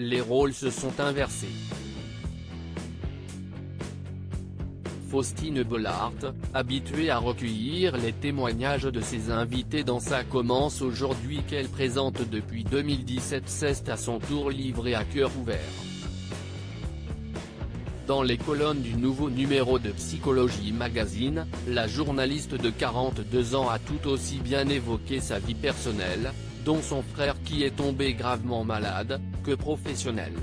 les rôles se sont inversés. Faustine Bollaert, habituée à recueillir les témoignages de ses invités dans Ça commence aujourd'hui qu'elle présente depuis 2017 s'est à son tour livrée à cœur ouvert. Dans les colonnes du nouveau numéro de Psychologie Magazine, la journaliste de 42 ans a tout aussi bien évoqué sa vie personnelle, dont son frère qui est tombé gravement malade, que professionnelle.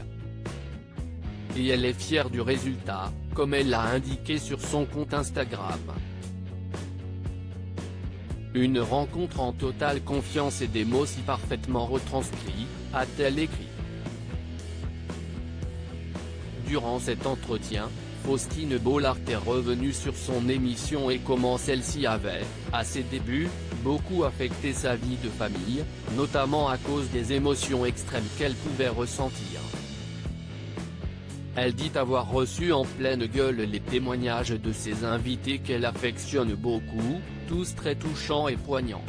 Et elle est fière du résultat, comme elle l'a indiqué sur son compte Instagram. Une rencontre en totale confiance et des mots si parfaitement retranscrits, a-t-elle écrit. Durant cet entretien, Faustine Bollaert est revenue sur son émission et comment celle-ci avait, à ses débuts, beaucoup affecté sa vie de famille, notamment à cause des émotions extrêmes qu'elle pouvait ressentir. Elle dit avoir reçu en pleine gueule les témoignages de ses invités qu'elle affectionne beaucoup, tous très touchants et poignants.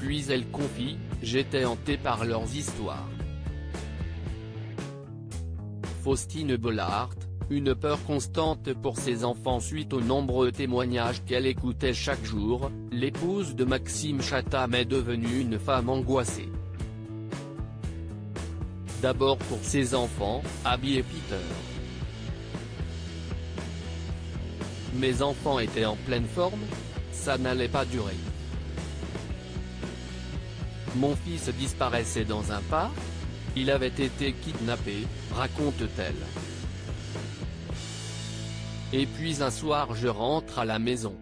Puis elle confie, « J'étais hantée par leurs histoires. » Faustine Bollaert, une peur constante pour ses enfants suite aux nombreux témoignages qu'elle écoutait chaque jour, l'épouse de Maxime Chatham est devenue une femme angoissée. D'abord pour ses enfants, Abby et Peter. Mes enfants étaient en pleine forme, ça n'allait pas durer. Mon fils disparaissait dans un parc, il avait été kidnappé, raconte-t-elle. Et puis un soir je rentre à la maison.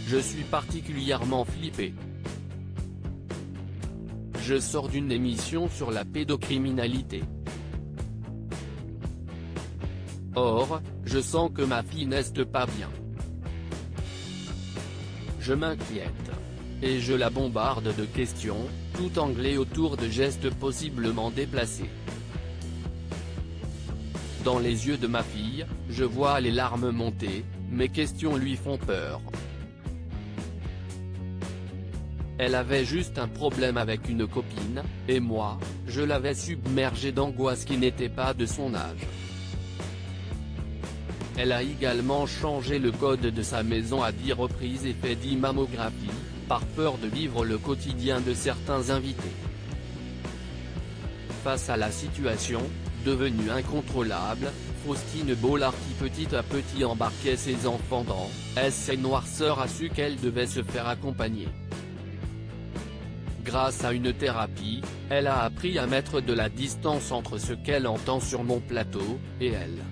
Je suis particulièrement flippée. Je sors d'une émission sur la pédocriminalité. Or, je sens que ma fille n'est pas bien. Je m'inquiète. Et je la bombarde de questions, tout anglais autour de gestes possiblement déplacés. Dans les yeux de ma fille, je vois les larmes monter, mes questions lui font peur. Elle avait juste un problème avec une copine, et moi, je l'avais submergée d'angoisse qui n'était pas de son âge. Elle a également changé le code de sa maison à 10 reprises et fait 10 mammographies, par peur de vivre le quotidien de certains invités. Face à la situation, devenue incontrôlable, Faustine Bollaert qui petit à petit embarquait ses enfants dans ses noirceurs a su qu'elle devait se faire accompagner. Grâce à une thérapie, elle a appris à mettre de la distance entre ce qu'elle entend sur mon plateau, et elle.